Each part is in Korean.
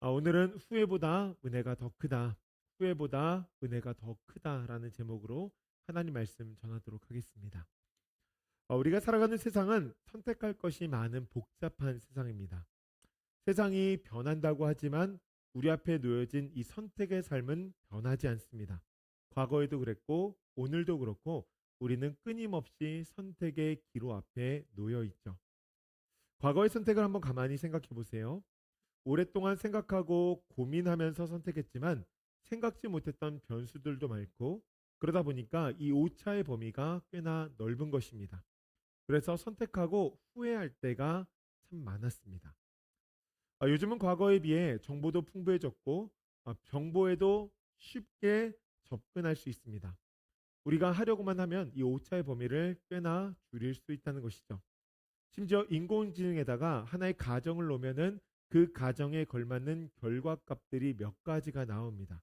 오늘은 후회보다 은혜가 더 크다. 후회보다 은혜가 더 크다라는 제목으로 하나님 말씀 전하도록 하겠습니다. 우리가 살아가는 세상은 선택할 것이 많은 복잡한 세상입니다. 세상이 변한다고 하지만 우리 앞에 놓여진 이 선택의 삶은 변하지 않습니다. 과거에도 그랬고 오늘도 그렇고 우리는 끊임없이 선택의 기로 앞에 놓여 있죠. 과거의 선택을 한번 가만히 생각해 보세요. 오랫동안 생각하고 고민하면서 선택했지만 생각지 못했던 변수들도 많고 그러다 보니까 이 오차의 범위가 꽤나 넓은 것입니다. 그래서 선택하고 후회할 때가 참 많았습니다. 요즘은 과거에 비해 정보도 풍부해졌고 정보에도 쉽게 접근할 수 있습니다. 우리가 하려고만 하면 이 오차의 범위를 꽤나 줄일 수 있다는 것이죠. 심지어 인공지능에다가 하나의 가정을 놓으면은 그 가정에 걸맞는 결과값들이 몇 가지가 나옵니다.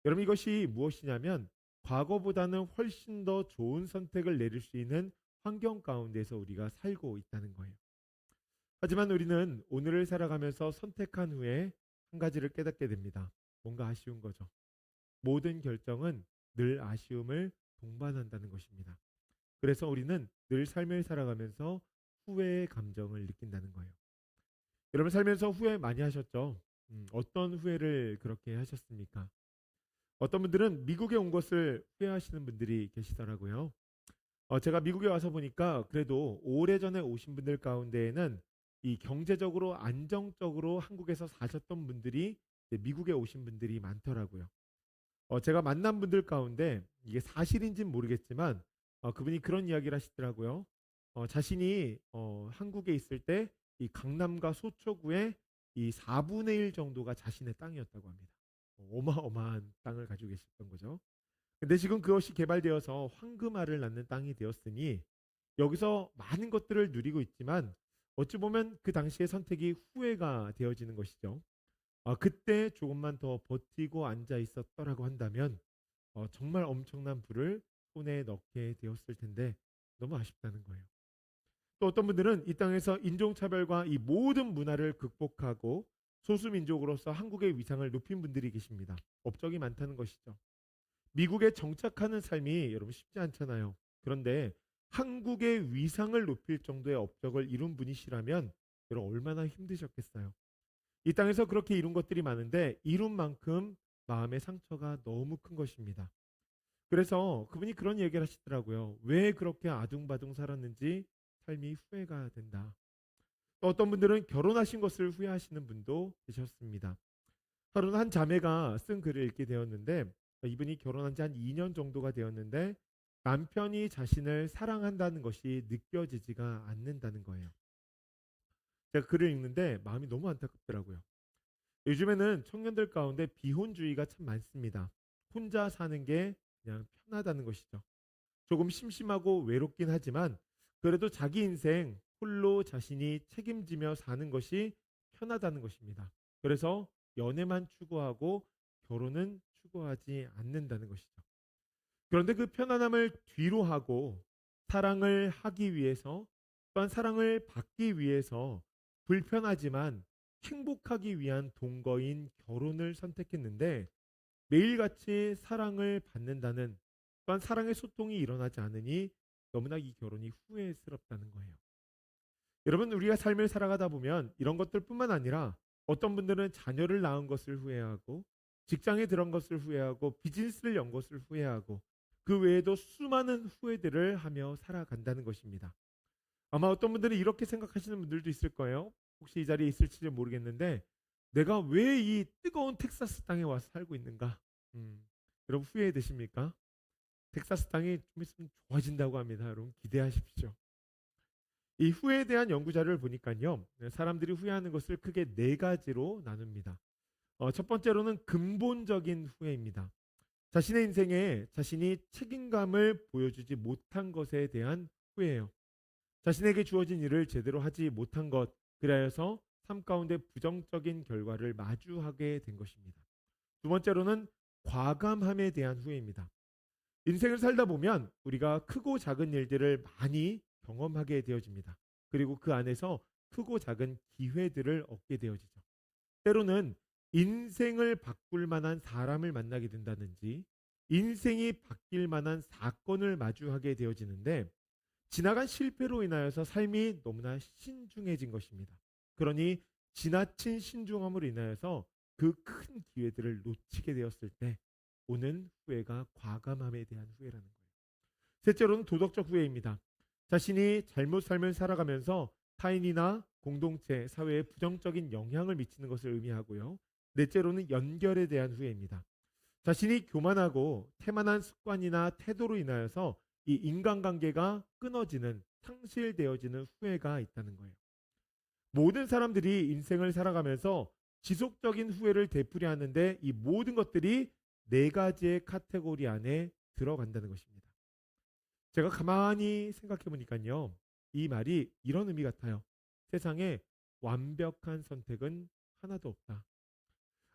여러분 이것이 무엇이냐면 과거보다는 훨씬 더 좋은 선택을 내릴 수 있는 환경 가운데서 우리가 살고 있다는 거예요. 하지만 우리는 오늘을 살아가면서 선택한 후에 한 가지를 깨닫게 됩니다. 뭔가 아쉬운 거죠. 모든 결정은 늘 아쉬움을 동반한다는 것입니다. 그래서 우리는 늘 삶을 살아가면서 후회의 감정을 느낀다는 거예요. 여러분 살면서 후회 많이 하셨죠? 어떤 후회를 그렇게 하셨습니까? 어떤 분들은 미국에 온 것을 후회하시는 분들이 계시더라고요. 제가 미국에 와서 보니까 그래도 오래전에 오신 분들 가운데에는 이 경제적으로 안정적으로 한국에서 사셨던 분들이 미국에 오신 분들이 많더라고요. 제가 만난 분들 가운데 이게 사실인지는 모르겠지만 그분이 그런 이야기를 하시더라고요. 자신이 한국에 있을 때 이 강남과 소초구의 이 4분의 1 정도가 자신의 땅이었다고 합니다. 어마어마한 땅을 가지고 계셨던 거죠. 근데 지금 그것이 개발되어서 황금알을 낳는 땅이 되었으니 여기서 많은 것들을 누리고 있지만 어찌 보면 그 당시의 선택이 후회가 되어지는 것이죠. 그때 조금만 더 버티고 앉아 있었더라고 한다면 정말 엄청난 부를 손에 넣게 되었을 텐데 너무 아쉽다는 거예요. 또 어떤 분들은 이 땅에서 인종차별과 이 모든 문화를 극복하고 소수민족으로서 한국의 위상을 높인 분들이 계십니다. 업적이 많다는 것이죠. 미국에 정착하는 삶이 여러분 쉽지 않잖아요. 그런데 한국의 위상을 높일 정도의 업적을 이룬 분이시라면 여러분 얼마나 힘드셨겠어요. 이 땅에서 그렇게 이룬 것들이 많은데 이룬 만큼 마음의 상처가 너무 큰 것입니다. 그래서 그분이 그런 얘기를 하시더라고요. 왜 그렇게 아둥바둥 살았는지 삶이 후회가 된다. 또 어떤 분들은 결혼하신 것을 후회하시는 분도 계셨습니다. 하루는 한 자매가 쓴 글을 읽게 되었는데 이분이 결혼한 지 한 2년 정도가 되었는데 남편이 자신을 사랑한다는 것이 느껴지지가 않는다는 거예요. 제가 글을 읽는데 마음이 너무 안타깝더라고요. 요즘에는 청년들 가운데 비혼주의가 참 많습니다. 혼자 사는 게 그냥 편하다는 것이죠. 조금 심심하고 외롭긴 하지만 그래도 자기 인생 홀로 자신이 책임지며 사는 것이 편하다는 것입니다. 그래서 연애만 추구하고 결혼은 추구하지 않는다는 것이죠. 그런데 그 편안함을 뒤로 하고 사랑을 하기 위해서 또한 사랑을 받기 위해서 불편하지만 행복하기 위한 동거인 결혼을 선택했는데 매일같이 사랑을 받는다는 또한 사랑의 소통이 일어나지 않으니 너무나 이 결혼이 후회스럽다는 거예요. 여러분 우리가 삶을 살아가다 보면 이런 것들뿐만 아니라 어떤 분들은 자녀를 낳은 것을 후회하고 직장에 들어간 것을 후회하고 비즈니스를 연 것을 후회하고 그 외에도 수많은 후회들을 하며 살아간다는 것입니다. 아마 어떤 분들은 이렇게 생각하시는 분들도 있을 거예요. 혹시 이 자리에 있을지 모르겠는데 내가 왜 이 뜨거운 텍사스 땅에 와서 살고 있는가? 여러분 후회되십니까? 텍사스 땅이 좀 있으면 좋아진다고 합니다. 여러분 기대하십시오. 이 후회에 대한 연구 자료를 보니까요. 사람들이 후회하는 것을 크게 네 가지로 나눕니다. 첫 번째로는 근본적인 후회입니다. 자신의 인생에 자신이 책임감을 보여주지 못한 것에 대한 후회예요. 자신에게 주어진 일을 제대로 하지 못한 것, 그래서 삶 가운데 부정적인 결과를 마주하게 된 것입니다. 두 번째로는 과감함에 대한 후회입니다. 인생을 살다 보면 우리가 크고 작은 일들을 많이 경험하게 되어집니다. 그리고 그 안에서 크고 작은 기회들을 얻게 되어지죠. 때로는 인생을 바꿀 만한 사람을 만나게 된다든지 인생이 바뀔 만한 사건을 마주하게 되어지는데 지나간 실패로 인하여서 삶이 너무나 신중해진 것입니다. 그러니 지나친 신중함으로 인하여서 그 큰 기회들을 놓치게 되었을 때 오는 후회가 과감함에 대한 후회라는 거예요. 셋째로는 도덕적 후회입니다. 자신이 잘못 삶을 살아가면서 타인이나 공동체, 사회에 부정적인 영향을 미치는 것을 의미하고요. 넷째로는 연결에 대한 후회입니다. 자신이 교만하고 태만한 습관이나 태도로 인하여서 이 인간관계가 끊어지는, 상실되어지는 후회가 있다는 거예요. 모든 사람들이 인생을 살아가면서 지속적인 후회를 되풀이 하는데 이 모든 것들이 네 가지의 카테고리 안에 들어간다는 것입니다. 제가 가만히 생각해 보니까요. 이 말이 이런 의미 같아요. 세상에 완벽한 선택은 하나도 없다.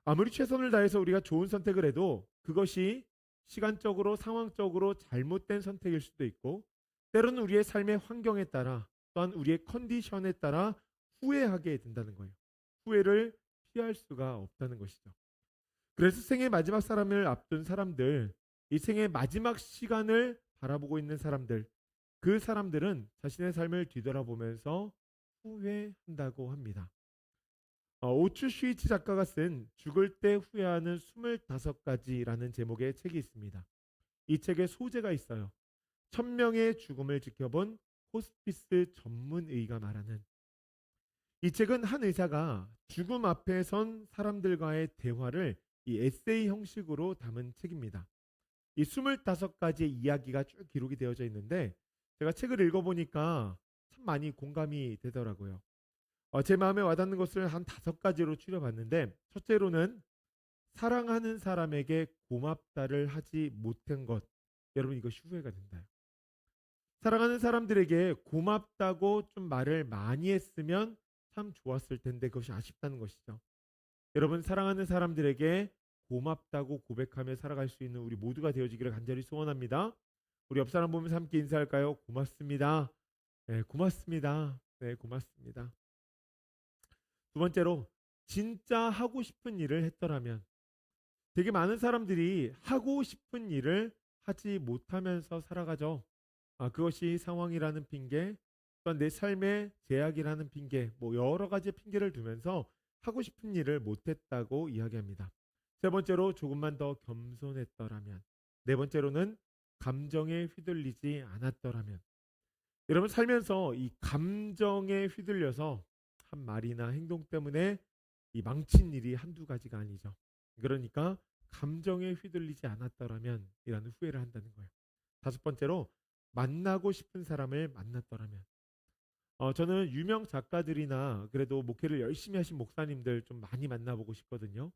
아무리 최선을 다해서 우리가 좋은 선택을 해도 그것이 시간적으로 상황적으로 잘못된 선택일 수도 있고 때로는 우리의 삶의 환경에 따라 또한 우리의 컨디션에 따라 후회하게 된다는 거예요. 후회를 피할 수가 없다는 것이죠. 그래서 생의 마지막 사람을 앞둔 사람들, 이 생의 마지막 시간을 바라보고 있는 사람들, 그 사람들은 자신의 삶을 뒤돌아보면서 후회한다고 합니다. 오츠 슈이치 작가가 쓴 죽을 때 후회하는 25가지라는 제목의 책이 있습니다. 이 책에 소재가 있어요. 1000명의 죽음을 지켜본 호스피스 전문의가 말하는 이 책은 한 의사가 죽음 앞에 선 사람들과의 대화를 이 에세이 형식으로 담은 책입니다. 이 25가지의 이야기가 쭉 기록이 되어져 있는데 제가 책을 읽어보니까 참 많이 공감이 되더라고요. 제 마음에 와닿는 것을 한 5가지로 추려봤는데 첫째로는 사랑하는 사람에게 고맙다를 하지 못한 것. 여러분 이거 후회가 된다. 사랑하는 사람들에게 고맙다고 좀 말을 많이 했으면 참 좋았을 텐데 그것이 아쉽다는 것이죠. 여러분 사랑하는 사람들에게 고맙다고 고백하며 살아갈 수 있는 우리 모두가 되어지기를 간절히 소원합니다. 우리 옆 사람 보면서 함께 인사할까요? 고맙습니다. 네, 고맙습니다. 네, 고맙습니다. 두 번째로 진짜 하고 싶은 일을 했더라면 되게 많은 사람들이 하고 싶은 일을 하지 못하면서 살아가죠. 그것이 상황이라는 핑계, 또한 내 삶의 제약이라는 핑계, 뭐 여러 가지 핑계를 두면서 하고 싶은 일을 못했다고 이야기합니다. 세 번째로 조금만 더 겸손했더라면, 네 번째로는 감정에 휘둘리지 않았더라면. 여러분 살면서 이 감정에 휘둘려서 한 말이나 행동 때문에 이 망친 일이 한두 가지가 아니죠. 그러니까 감정에 휘둘리지 않았더라면 이라는 후회를 한다는 거예요. 다섯 번째로 만나고 싶은 사람을 만났더라면. 저는 유명 작가들이나 그래도 목회를 열심히 하신 목사님들 좀 많이 만나보고 싶거든요.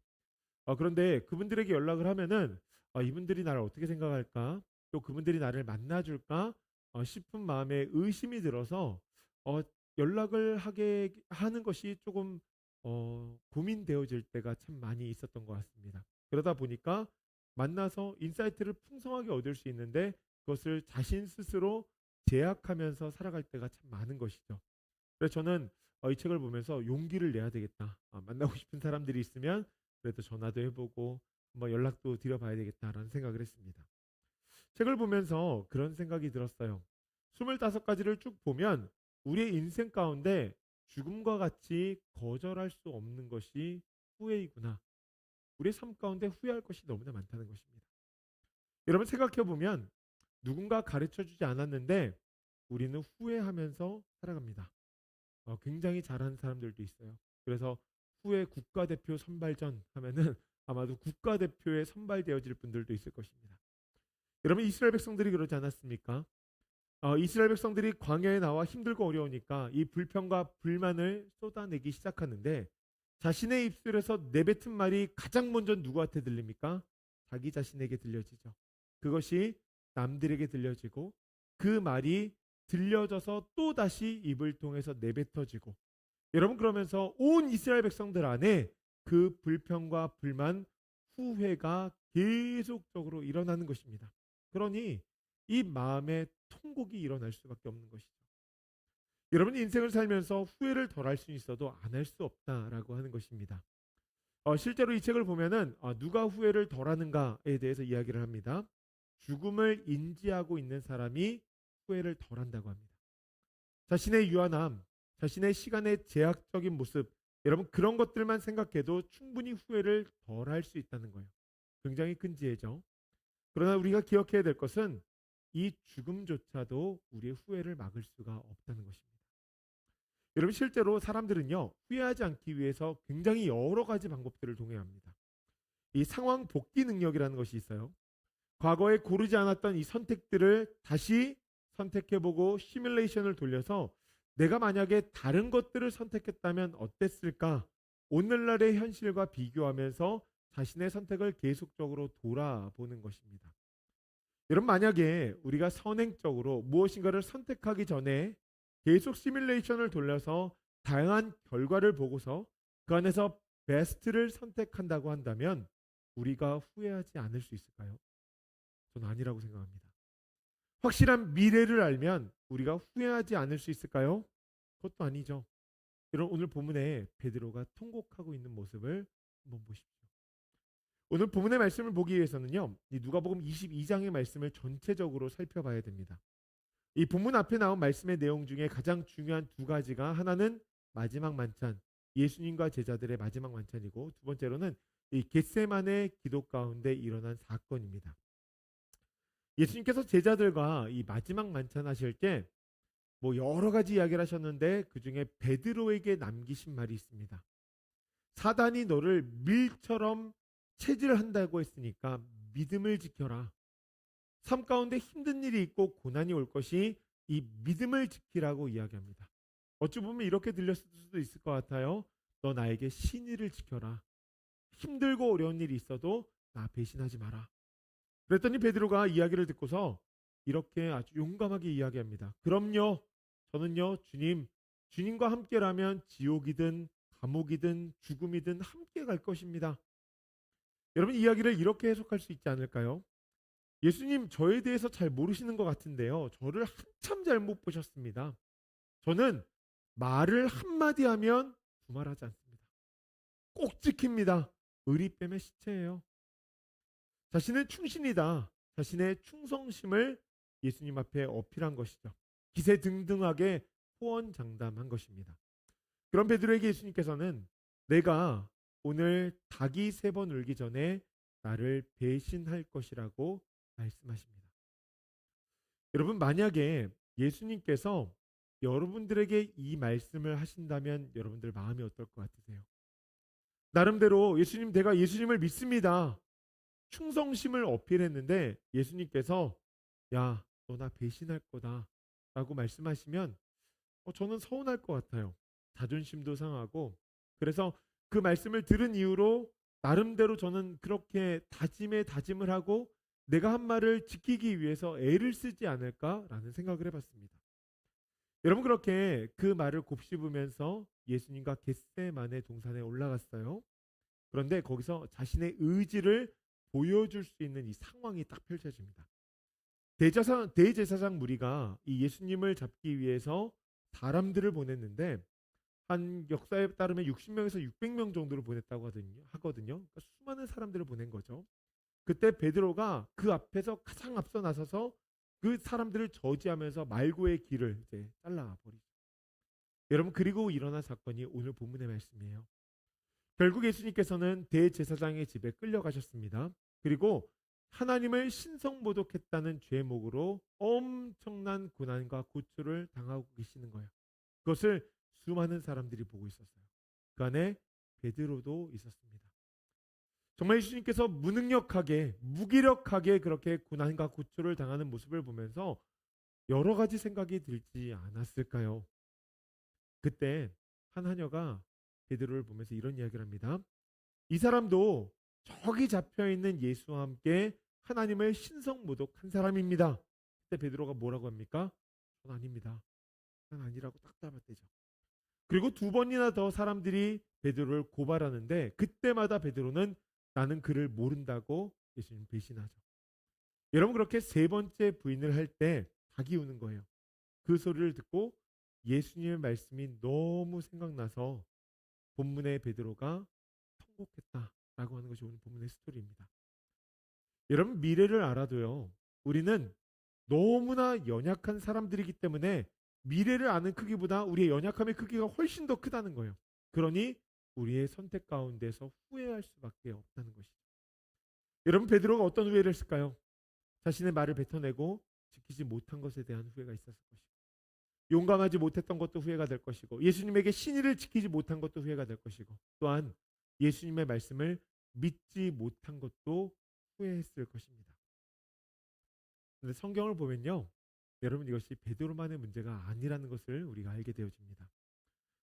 그런데 그분들에게 연락을 하면은 이분들이 나를 어떻게 생각할까? 또 그분들이 나를 만나줄까? 싶은 마음에 의심이 들어서 연락을 하게 하는 것이 조금 고민되어질 때가 참 많이 있었던 것 같습니다. 그러다 보니까 만나서 인사이트를 풍성하게 얻을 수 있는데 그것을 자신 스스로 제약하면서 살아갈 때가 참 많은 것이죠. 그래서 저는 이 책을 보면서 용기를 내야 되겠다. 만나고 싶은 사람들이 있으면 그래도 전화도 해보고 한번 연락도 드려봐야 되겠다라는 생각을 했습니다. 책을 보면서 그런 생각이 들었어요. 25가지를 쭉 보면 우리의 인생 가운데 죽음과 같이 거절할 수 없는 것이 후회이구나. 우리의 삶 가운데 후회할 것이 너무나 많다는 것입니다. 여러분 생각해 보면 누군가 가르쳐 주지 않았는데 우리는 후회하면서 살아갑니다. 굉장히 잘하는 사람들도 있어요. 그래서 후에 국가대표 선발전 하면은 아마도 국가대표에 선발되어질 분들도 있을 것입니다. 여러분 이스라엘 백성들이 그러지 않았습니까? 이스라엘 백성들이 광야에 나와 힘들고 어려우니까 이 불평과 불만을 쏟아내기 시작하는데 자신의 입술에서 내뱉은 말이 가장 먼저 누구한테 들립니까? 자기 자신에게 들려지죠. 그것이 남들에게 들려지고 그 말이 들려져서 또 다시 입을 통해서 내뱉어지고 여러분 그러면서 온 이스라엘 백성들 안에 그 불평과 불만, 후회가 계속적으로 일어나는 것입니다. 그러니 이 마음의 통곡이 일어날 수밖에 없는 것이죠. 여러분 인생을 살면서 후회를 덜 할 수 있어도 안 할 수 없다라고 하는 것입니다. 실제로 이 책을 보면은 누가 후회를 덜하는가에 대해서 이야기를 합니다. 죽음을 인지하고 있는 사람이 후회를 덜한다고 합니다. 자신의 유한함, 자신의 시간의 제약적인 모습, 여러분 그런 것들만 생각해도 충분히 후회를 덜할 수 있다는 거예요. 굉장히 큰 지혜죠. 그러나 우리가 기억해야 될 것은 이 죽음조차도 우리의 후회를 막을 수가 없다는 것입니다. 여러분 실제로 사람들은요 후회하지 않기 위해서 굉장히 여러 가지 방법들을 동행합니다. 이 상황 복귀 능력이라는 것이 있어요. 과거에 고르지 않았던 이 선택들을 다시 선택해보고 시뮬레이션을 돌려서 내가 만약에 다른 것들을 선택했다면 어땠을까? 오늘날의 현실과 비교하면서 자신의 선택을 계속적으로 돌아보는 것입니다. 여러분 만약에 우리가 선행적으로 무엇인가를 선택하기 전에 계속 시뮬레이션을 돌려서 다양한 결과를 보고서 그 안에서 베스트를 선택한다고 한다면 우리가 후회하지 않을 수 있을까요? 저는 아니라고 생각합니다. 확실한 미래를 알면 우리가 후회하지 않을 수 있을까요? 그것도 아니죠. 여러분 오늘 본문에 베드로가 통곡하고 있는 모습을 한번 보십시오. 오늘 본문의 말씀을 보기 위해서는요. 이 누가복음 22장의 말씀을 전체적으로 살펴봐야 됩니다. 이 본문 앞에 나온 말씀의 내용 중에 가장 중요한 두 가지가 하나는 마지막 만찬, 예수님과 제자들의 마지막 만찬이고 두 번째로는 이 겟세마네 기도 가운데 일어난 사건입니다. 예수님께서 제자들과 이 마지막 만찬 하실 때 뭐 여러 가지 이야기를 하셨는데 그 중에 베드로에게 남기신 말이 있습니다. 사단이 너를 밀처럼 체질한다고 했으니까 믿음을 지켜라. 삶 가운데 힘든 일이 있고 고난이 올 것이 이 믿음을 지키라고 이야기합니다. 어찌 보면 이렇게 들렸을 수도 있을 것 같아요. 너 나에게 신의를 지켜라. 힘들고 어려운 일이 있어도 나 배신하지 마라. 그랬더니 베드로가 이야기를 듣고서 이렇게 아주 용감하게 이야기합니다. 그럼요. 저는요. 주님과 함께라면 지옥이든 감옥이든 죽음이든 함께 갈 것입니다. 여러분 이야기를 이렇게 해석할 수 있지 않을까요? 예수님 저에 대해서 잘 모르시는 것 같은데요. 저를 한참 잘못 보셨습니다. 저는 말을 한마디 하면 두말하지 않습니다. 꼭 지킵니다. 의리 빼면 시체예요. 자신은 충신이다. 자신의 충성심을 예수님 앞에 어필한 것이죠. 기세등등하게 호언장담한 것입니다. 그런 베드로에게 예수님께서는 내가 오늘 닭이 3번 울기 전에 나를 배신할 것이라고 말씀하십니다. 여러분 만약에 예수님께서 여러분들에게 이 말씀을 하신다면 여러분들 마음이 어떨 것 같으세요? 나름대로 예수님 내가 예수님을 믿습니다. 충성심을 어필했는데 예수님께서 야, 너 나 배신할 거다 라고 말씀하시면 저는 서운할 것 같아요. 자존심도 상하고 그래서 그 말씀을 들은 이후로 나름대로 저는 그렇게 다짐을 하고 내가 한 말을 지키기 위해서 애를 쓰지 않을까라는 생각을 해봤습니다. 여러분 그렇게 그 말을 곱씹으면서 예수님과 겟세마네 동산에 올라갔어요. 그런데 거기서 자신의 의지를 보여줄 수 있는 이 상황이 딱 펼쳐집니다. 대제사장 무리가 이 예수님을 잡기 위해서 사람들을 보냈는데 한 역사에 따르면 60명에서 600명 정도를 보냈다고 하거든요. 그러니까 수많은 사람들을 보낸 거죠. 그때 베드로가 그 앞에서 가장 앞서 나서서 그 사람들을 저지하면서 말고의 길을 이제 잘라버리죠. 여러분 그리고 일어난 사건이 오늘 본문의 말씀이에요. 결국 예수님께서는 대제사장의 집에 끌려가셨습니다. 그리고 하나님을 신성모독했다는 죄목으로 엄청난 고난과 고초를 당하고 계시는 거예요. 그것을 수많은 사람들이 보고 있었어요. 그 안에 베드로도 있었습니다. 정말 예수님께서 무능력하게 무기력하게 그렇게 고난과 고초를 당하는 모습을 보면서 여러 가지 생각이 들지 않았을까요? 그때 한 하녀가 베드로를 보면서 이런 이야기를 합니다. 이 사람도 저기 잡혀있는 예수와 함께 하나님을 신성모독한 사람입니다. 그때 베드로가 뭐라고 합니까? 전 아닙니다. 난 아니라고 딱 답했대죠. 그리고 2번이나 더 사람들이 베드로를 고발하는데 그때마다 베드로는 나는 그를 모른다고 예수님 배신하죠. 여러분 그렇게 3번째 부인을 할 때 닭이 우는 거예요. 그 소리를 듣고 예수님의 말씀이 너무 생각나서 본문의 베드로가 통곡했다라고 하는 것이 오늘 본문의 스토리입니다. 여러분, 미래를 알아도요, 우리는 너무나 연약한 사람들이기 때문에 미래를 아는 크기보다 우리의 연약함의 크기가 훨씬 더 크다는 거예요. 그러니 우리의 선택 가운데서 후회할 수밖에 없다는 것이죠. 여러분, 베드로가 어떤 후회를 했을까요? 자신의 말을 뱉어내고 지키지 못한 것에 대한 후회가 있었을 것이고, 용감하지 못했던 것도 후회가 될 것이고, 예수님에게 신의를 지키지 못한 것도 후회가 될 것이고, 또한 예수님의 말씀을 믿지 못한 것도 후회했을 것입니다. 근데 성경을 보면요, 여러분, 이것이 베드로만의 문제가 아니라는 것을 우리가 알게 되어집니다.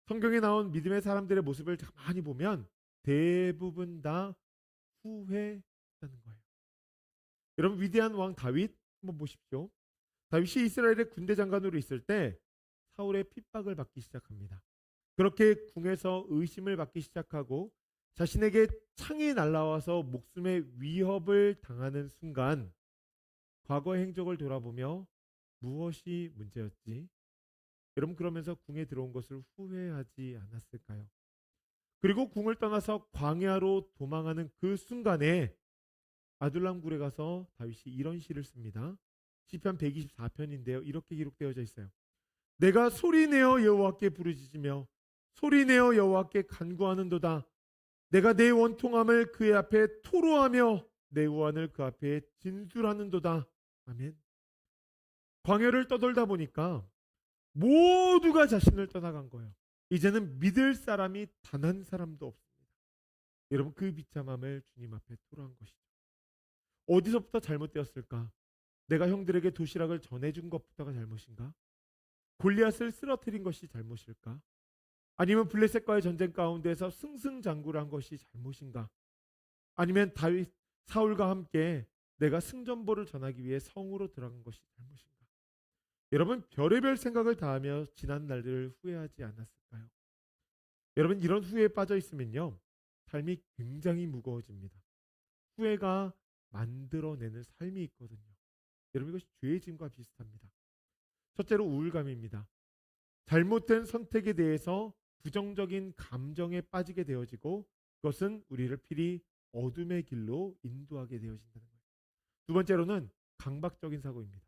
성경에 나온 믿음의 사람들의 모습을 많이 보면 대부분 다 후회했다는 거예요. 여러분, 위대한 왕 다윗 한번 보십시오. 다윗이 이스라엘의 군대 장관으로 있을 때 사울의 핍박을 받기 시작합니다. 그렇게 궁에서 의심을 받기 시작하고 자신에게 창이 날라와서 목숨의 위협을 당하는 순간, 과거의 행적을 돌아보며 무엇이 문제였지? 여러분, 그러면서 궁에 들어온 것을 후회하지 않았을까요? 그리고 궁을 떠나서 광야로 도망하는 그 순간에 아둘람 굴에 가서 다윗이 이런 시를 씁니다. 시편 124편인데요. 이렇게 기록되어져 있어요. 내가 소리내어 여호와께 부르짖으며 소리내어 여호와께 간구하는도다. 내가 내 원통함을 그의 앞에 토로하며 내 우환을 그 앞에 진술하는도다. 아멘. 광야를 떠돌다 보니까 모두가 자신을 떠나간 거예요. 이제는 믿을 사람이 단 한 사람도 없습니다. 여러분, 그 비참함을 주님 앞에 토로한 것이죠. 어디서부터 잘못되었을까? 내가 형들에게 도시락을 전해준 것부터가 잘못인가? 골리앗을 쓰러뜨린 것이 잘못일까? 아니면 블레셋과의 전쟁 가운데서 승승장구를 한 것이 잘못인가? 아니면 다윗, 사울과 함께 내가 승전보를 전하기 위해 성으로 들어간 것이 잘못인가? 여러분, 별의별 생각을 다하며 지난 날들을 후회하지 않았을까요? 여러분, 이런 후회에 빠져 있으면요, 삶이 굉장히 무거워집니다. 후회가 만들어내는 삶이 있거든요. 여러분, 이것이 죄의 짐과 비슷합니다. 첫째로 우울감입니다. 잘못된 선택에 대해서 부정적인 감정에 빠지게 되어지고, 그것은 우리를 필히 어둠의 길로 인도하게 되어진다는 거예요. 두 번째로는 강박적인 사고입니다.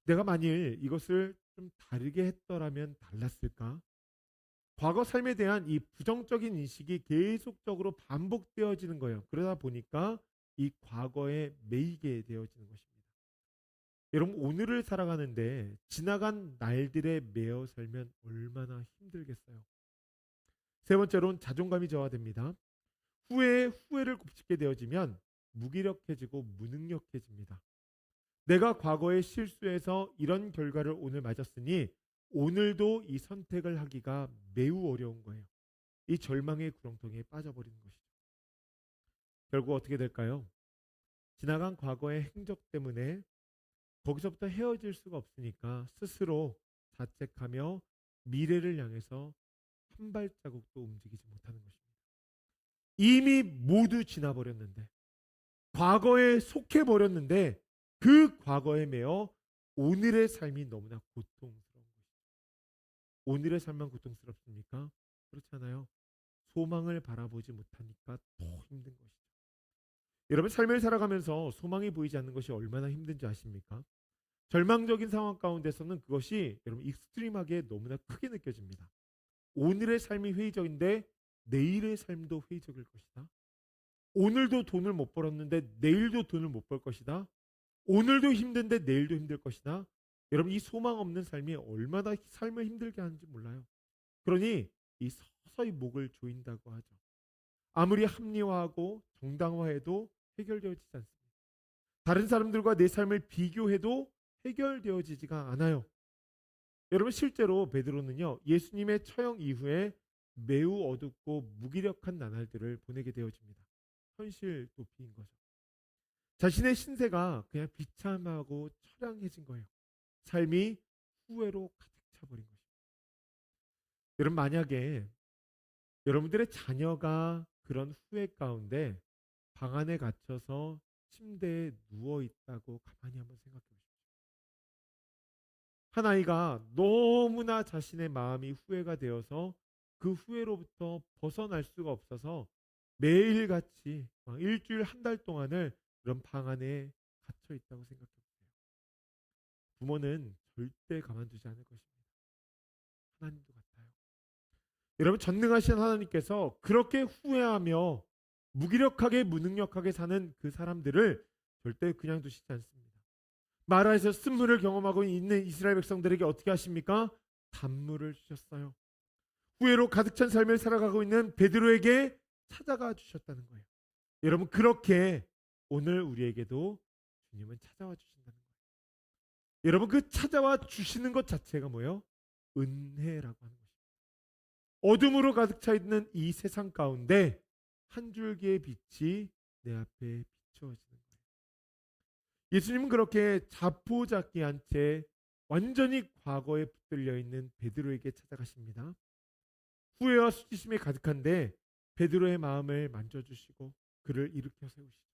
내가 만일 이것을 좀 다르게 했더라면 달랐을까? 과거 삶에 대한 이 부정적인 인식이 계속적으로 반복되어지는 거예요. 그러다 보니까 이 과거에 매이게 되어지는 것입니다. 여러분, 오늘을 살아가는데 지나간 날들에 매여 살면 얼마나 힘들겠어요. 세 번째로는 자존감이 저하됩니다. 후회에 후회를 곱씹게 되어지면 무기력해지고 무능력해집니다. 내가 과거에 실수해서 이런 결과를 오늘 맞았으니 오늘도 이 선택을 하기가 매우 어려운 거예요. 이 절망의 구렁텅이에 빠져버리는 것이죠. 결국 어떻게 될까요? 지나간 과거의 행적 때문에 거기서부터 헤어질 수가 없으니까 스스로 자책하며 미래를 향해서 한 발자국도 움직이지 못하는 것입니다. 이미 모두 지나버렸는데, 과거에 속해버렸는데, 그 과거에 매여 오늘의 삶이 너무나 고통스러운 것이죠. 오늘의 삶만 고통스럽습니까? 그렇잖아요. 소망을 바라보지 못하니까 더 힘든 것이죠. 여러분, 삶을 살아가면서 소망이 보이지 않는 것이 얼마나 힘든지 아십니까? 절망적인 상황 가운데서는 그것이 여러분 익스트림하게 너무나 크게 느껴집니다. 오늘의 삶이 회의적인데 내일의 삶도 회의적일 것이다. 오늘도 돈을 못 벌었는데 내일도 돈을 못 벌 것이다. 오늘도 힘든데 내일도 힘들 것이다. 여러분, 이 소망 없는 삶이 얼마나 삶을 힘들게 하는지 몰라요. 그러니 이 서서히 목을 조인다고 하죠. 아무리 합리화하고 정당화해도 해결되어지지 않습니다. 다른 사람들과 내 삶을 비교해도 해결되어지지가 않아요. 여러분, 실제로 베드로는요, 예수님의 처형 이후에 매우 어둡고 무기력한 나날들을 보내게 되어집니다. 현실 도피인 거죠. 자신의 신세가 그냥 비참하고 처량해진 거예요. 삶이 후회로 가득 차버린 것입니다. 여러분, 만약에 여러분들의 자녀가 그런 후회 가운데 방 안에 갇혀서 침대에 누워 있다고 가만히 한번 생각해 보십시오. 한 아이가 너무나 자신의 마음이 후회가 되어서 그 후회로부터 벗어날 수가 없어서 매일같이 막 일주일 한 달 동안을 그런 방 안에 갇혀 있다고 생각해 보세요. 부모는 절대 가만두지 않을 것입니다. 하나님도 같아요. 여러분 전능하신 하나님께서 그렇게 후회하며 무기력하게 무능력하게 사는 그 사람들을 절대 그냥 두시지 않습니다. 마라에서 쓴물을 경험하고 있는 이스라엘 백성들에게 어떻게 하십니까? 단물을 주셨어요. 후회로 가득 찬 삶을 살아가고 있는 베드로에게 찾아가 주셨다는 거예요. 여러분 그렇게 오늘 우리에게도 주님은 찾아와 주신다는 거예요. 여러분 그 찾아와 주시는 것 자체가 뭐예요? 은혜라고 하는 것입니다. 어둠으로 가득 차 있는 이 세상 가운데 한 줄기의 빛이 내 앞에 비추어지는 거예요. 예수님은 그렇게 자포자기한 채 완전히 과거에 붙들려 있는 베드로에게 찾아가십니다. 후회와 수치심에 가득한데 베드로의 마음을 만져주시고 그를 일으켜 세우시죠.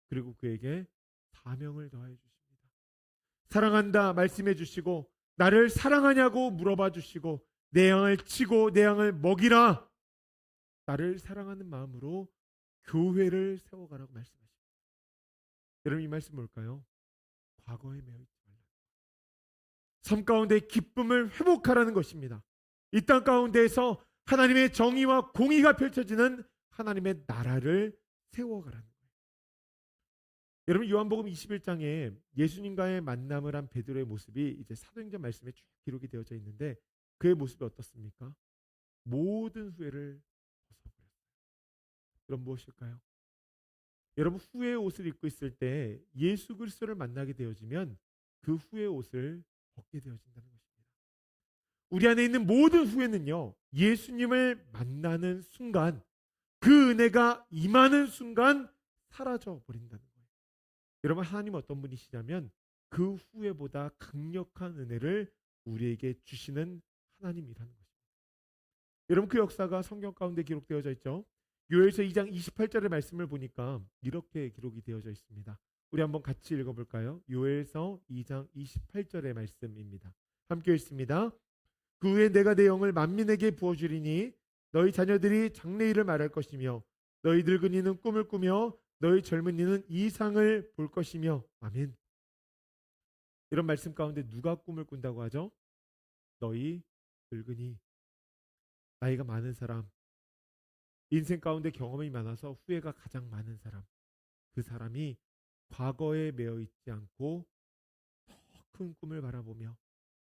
그리고 그에게 사명을 더해 주십니다. 사랑한다 말씀해 주시고 나를 사랑하냐고 물어봐 주시고 내 양을 치고 내 양을 먹이라. 나를 사랑하는 마음으로 교회를 세워가라고 말씀하십니다. 여러분 이 말씀 뭘까요? 과거에 매여 있지 말라. 삶 가운데 기쁨을 회복하라는 것입니다. 이 땅 가운데에서 하나님의 정의와 공의가 펼쳐지는 하나님의 나라를 세워가라는 거예요. 여러분 요한복음 21장에 예수님과의 만남을 한 베드로의 모습이 이제 사도행전 말씀에 쭉 기록이 되어져 있는데 그의 모습이 어떻습니까? 모든 후회를 벗어버렸어요. 그럼 무엇일까요? 여러분 후회의 옷을 입고 있을 때 예수 그리스도를 만나게 되어지면 그 후회의 옷을 벗게 되어진다는 것입니다. 우리 안에 있는 모든 후회는요 예수님을 만나는 순간 그 은혜가 임하는 순간 사라져 버린다는 거예요. 여러분 하나님은 어떤 분이시냐면 그 후회보다 강력한 은혜를 우리에게 주시는 하나님이라는 것입니다. 여러분 그 역사가 성경 가운데 기록되어져 있죠. 요엘서 2장 28절의 말씀을 보니까 이렇게 기록이 되어져 있습니다. 우리 한번 같이 읽어볼까요? 요엘서 2장 28절의 말씀입니다. 함께 읽습니다. 그 후에 내가 내 영을 만민에게 부어주리니 너희 자녀들이 장래일을 말할 것이며 너희 늙은이는 꿈을 꾸며 너희 젊은이는 이상을 볼 것이며 아멘. 이런 말씀 가운데 누가 꿈을 꾼다고 하죠? 너희 늙은이, 나이가 많은 사람, 인생 가운데 경험이 많아서 후회가 가장 많은 사람, 그 사람이 과거에 매여 있지 않고 더 큰 꿈을 바라보며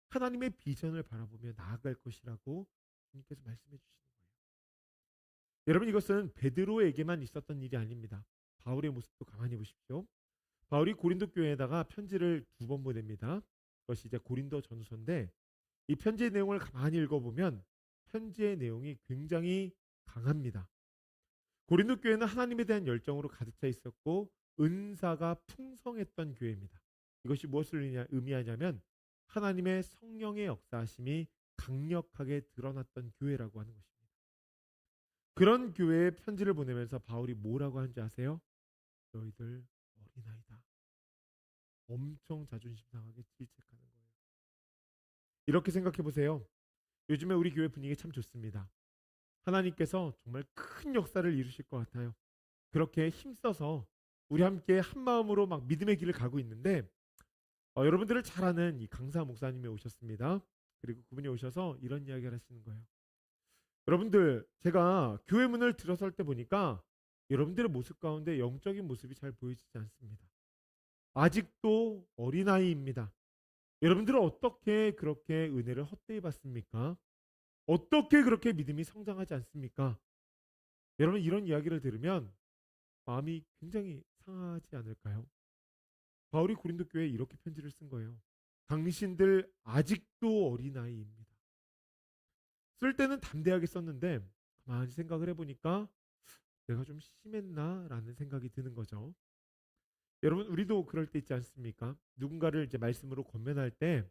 하나님의 비전을 바라보며 나아갈 것이라고 주님께서 말씀해 주시는 거예요. 여러분 이것은 베드로에게만 있었던 일이 아닙니다. 바울의 모습도 가만히 보십시오. 바울이 고린도 교회에다가 편지를 2번 보냅니다. 그것이 이제 고린도 전서인데 이 편지의 내용을 가만히 읽어보면 편지의 내용이 굉장히 강합니다. 고린도 교회는 하나님에 대한 열정으로 가득 차 있었고 은사가 풍성했던 교회입니다. 이것이 무엇을 의미하냐면 하나님의 성령의 역사하심이 강력하게 드러났던 교회라고 하는 것입니다. 그런 교회에 편지를 보내면서 바울이 뭐라고 하는지 아세요? 너희들 어린아이다. 엄청 자존심 상하게 질책하는 거예요. 이렇게 생각해 보세요. 요즘에 우리 교회 분위기 참 좋습니다. 하나님께서 정말 큰 역사를 이루실 것 같아요. 그렇게 힘써서 우리 함께 한 마음으로 막 믿음의 길을 가고 있는데 여러분들을 잘 아는 이 강사 목사님이 오셨습니다. 그리고 그분이 오셔서 이런 이야기를 하시는 거예요. 여러분들 제가 교회 문을 들어설 때 보니까 여러분들의 모습 가운데 영적인 모습이 잘 보이지 않습니다. 아직도 어린아이입니다. 여러분들은 어떻게 그렇게 은혜를 헛되이 받습니까? 어떻게 그렇게 믿음이 성장하지 않습니까? 여러분 이런 이야기를 들으면 마음이 굉장히 상하지 않을까요? 바울이 고린도 교회에 이렇게 편지를 쓴 거예요. 당신들 아직도 어린아이입니다. 쓸 때는 담대하게 썼는데 가만히 생각을 해보니까 내가 좀 심했나? 라는 생각이 드는 거죠. 여러분 우리도 그럴 때 있지 않습니까? 누군가를 이제 말씀으로 권면할 때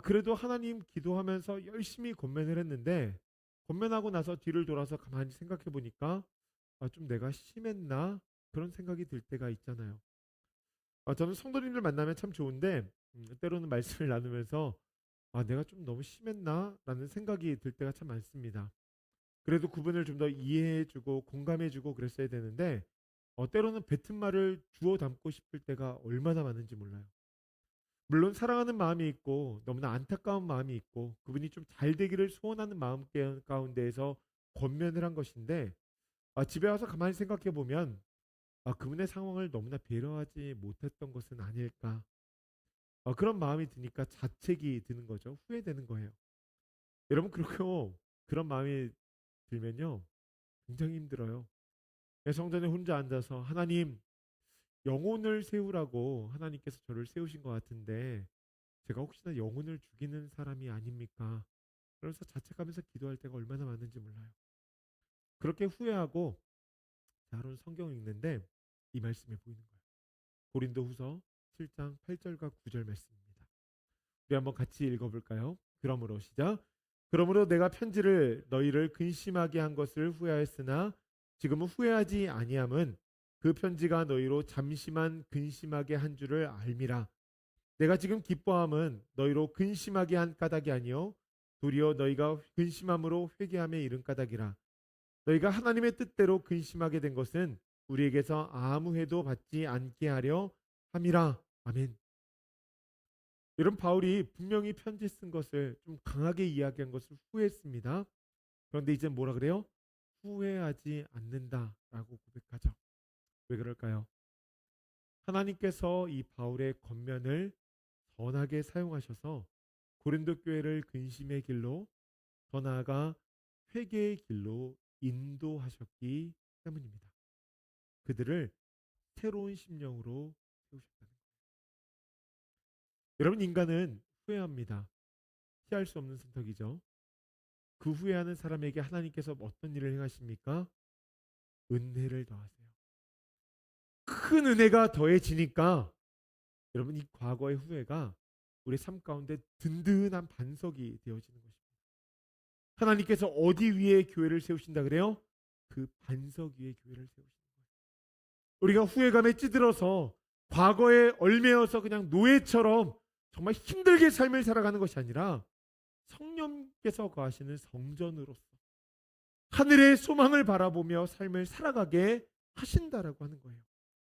그래도 하나님 기도하면서 열심히 권면을 했는데 권면하고 나서 뒤를 돌아서 가만히 생각해 보니까 좀 내가 심했나? 그런 생각이 들 때가 있잖아요. 저는 성도님들 만나면 참 좋은데 때로는 말씀을 나누면서 내가 좀 너무 심했나? 라는 생각이 들 때가 참 많습니다. 그래도 그분을 좀 더 이해해주고 공감해주고 그랬어야 되는데 때로는 뱉은 말을 주워 담고 싶을 때가 얼마나 많은지 몰라요. 물론 사랑하는 마음이 있고 너무나 안타까운 마음이 있고 그분이 좀 잘 되기를 소원하는 마음 가운데에서 권면을 한 것인데 집에 와서 가만히 생각해 보면 그분의 상황을 너무나 배려하지 못했던 것은 아닐까. 그런 마음이 드니까 자책이 드는 거죠. 후회되는 거예요. 여러분 그렇고 그런 마음이 들면요. 굉장히 힘들어요. 성전에 혼자 앉아서 하나님 영혼을 세우라고 하나님께서 저를 세우신 것 같은데 제가 혹시나 영혼을 죽이는 사람이 아닙니까? 그래서 자책하면서 기도할 때가 얼마나 많은지 몰라요. 그렇게 후회하고 바로 성경 읽는데 이 말씀이 보이는 거예요. 고린도후서 7장 8절과 9절 말씀입니다. 우리 한번 같이 읽어볼까요? 그러므로 시작. 그러므로 내가 편지를 너희를 근심하게 한 것을 후회하였으나 지금은 후회하지 아니함은 그 편지가 너희로 잠시만 근심하게 한 줄을 알미라. 내가 지금 기뻐함은 너희로 근심하게 한 까닭이 아니요 도리어 너희가 근심함으로 회개함에 이른 까닭이라. 너희가 하나님의 뜻대로 근심하게 된 것은 우리에게서 아무 해도 받지 않게 하려 함이라. 아멘. 여러분 바울이 분명히 편지 쓴 것을 좀 강하게 이야기한 것을 후회했습니다. 그런데 이제 뭐라 그래요? 후회하지 않는다라고 고백하죠. 왜 그럴까요? 하나님께서 이 바울의 권면을 선하게 사용하셔서 고린도 교회를 근심의 길로 더 나아가 회개의 길로 인도하셨기 때문입니다. 그들을 새로운 심령으로 세우셨다는 거예요. 여러분 인간은 후회합니다. 피할 수 없는 선택이죠. 그 후회하는 사람에게 하나님께서 어떤 일을 행하십니까? 은혜를 더하세요. 큰 은혜가 더해지니까 여러분 이 과거의 후회가 우리 삶 가운데 든든한 반석이 되어지는 것입니다. 하나님께서 어디 위에 교회를 세우신다 그래요? 그 반석 위에 교회를 세우신다. 우리가 후회감에 찌들어서 과거에 얽매여서 그냥 노예처럼 정말 힘들게 삶을 살아가는 것이 아니라 성령께서 거하시는 성전으로서 하늘의 소망을 바라보며 삶을 살아가게 하신다라고 하는 거예요.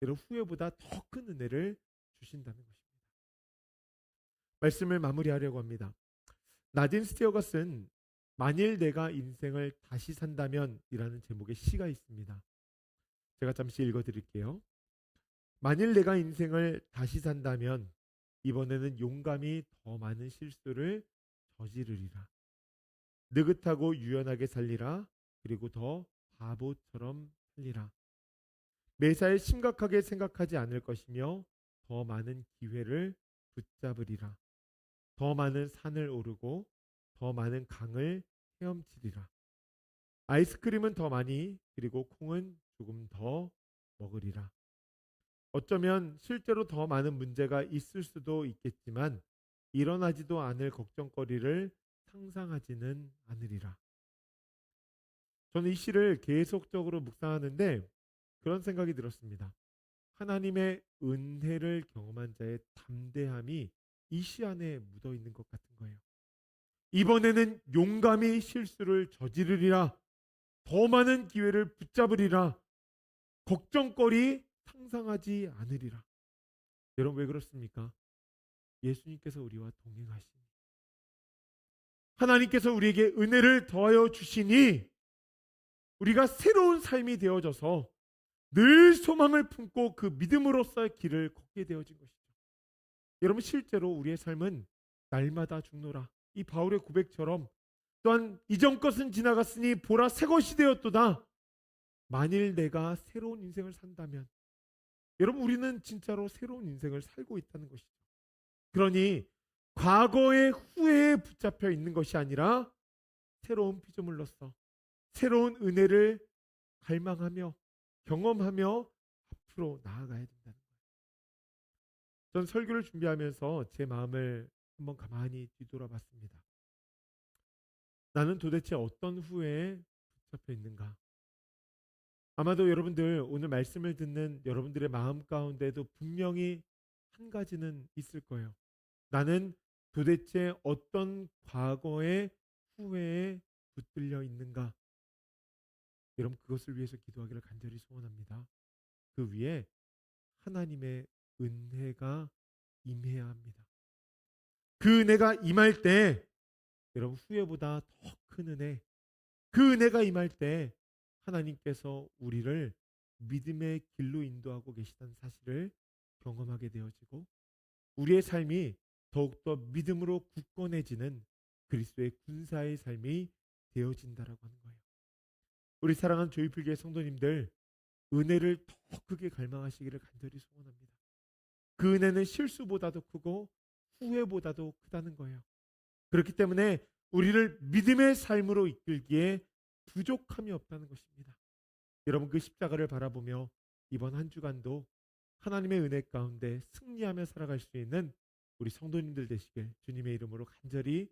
여러분 후회보다 더 큰 은혜를 주신다는 것입니다. 말씀을 마무리하려고 합니다. 나딘 스티어가 쓴 만일 내가 인생을 다시 산다면 이라는 제목의 시가 있습니다. 제가 잠시 읽어드릴게요. 만일 내가 인생을 다시 산다면 이번에는 용감히 더 많은 실수를 저지르리라. 느긋하고 유연하게 살리라. 그리고 더 바보처럼 살리라. 매사에 심각하게 생각하지 않을 것이며 더 많은 기회를 붙잡으리라. 더 많은 산을 오르고 더 많은 강을 헤엄치리라. 아이스크림은 더 많이 그리고 콩은 조금 더 먹으리라. 어쩌면 실제로 더 많은 문제가 있을 수도 있겠지만 일어나지도 않을 걱정거리를 상상하지는 않으리라. 저는 이 시를 계속적으로 묵상하는데 그런 생각이 들었습니다. 하나님의 은혜를 경험한 자의 담대함이 이 시 안에 묻어 있는 것 같은 거예요. 이번에는 용감히 실수를 저지르리라. 더 많은 기회를 붙잡으리라. 걱정거리 상상하지 않으리라. 여러분 왜 그렇습니까? 예수님께서 우리와 동행하시니 하나님께서 우리에게 은혜를 더하여 주시니 우리가 새로운 삶이 되어져서 늘 소망을 품고 그 믿음으로서의 길을 걷게 되어진 것이죠. 여러분 실제로 우리의 삶은 날마다 죽노라. 이 바울의 고백처럼 또한 이전 것은 지나갔으니 보라 새 것이 되었도다. 만일 내가 새로운 인생을 산다면 여러분 우리는 진짜로 새로운 인생을 살고 있다는 것이죠. 그러니 과거의 후회에 붙잡혀 있는 것이 아니라 새로운 피조물로서 새로운 은혜를 갈망하며 경험하며 앞으로 나아가야 된다는 거예요. 전 설교를 준비하면서 제 마음을 한번 가만히 뒤돌아봤습니다. 나는 도대체 어떤 후회에 붙잡혀 있는가? 아마도 여러분들 오늘 말씀을 듣는 여러분들의 마음 가운데도 분명히 한 가지는 있을 거예요. 나는 도대체 어떤 과거의 후회에 붙들려 있는가? 여러분 그것을 위해서 기도하기를 간절히 소원합니다. 그 위에 하나님의 은혜가 임해야 합니다. 그 은혜가 임할 때 여러분 후회보다 더 큰 은혜, 그 은혜가 임할 때 하나님께서 우리를 믿음의 길로 인도하고 계시다는 사실을 경험하게 되어지고 우리의 삶이 더욱더 믿음으로 굳건해지는 그리스도의 군사의 삶이 되어진다라고 하는 거예요. 우리 사랑하는 조이필교회 성도님들, 은혜를 더 크게 갈망하시기를 간절히 소원합니다. 그 은혜는 실수보다도 크고 후회보다도 크다는 거예요. 그렇기 때문에 우리를 믿음의 삶으로 이끌기에 부족함이 없다는 것입니다. 여러분 그 십자가를 바라보며 이번 한 주간도 하나님의 은혜 가운데 승리하며 살아갈 수 있는 우리 성도님들 되시길 주님의 이름으로 간절히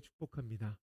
축복합니다.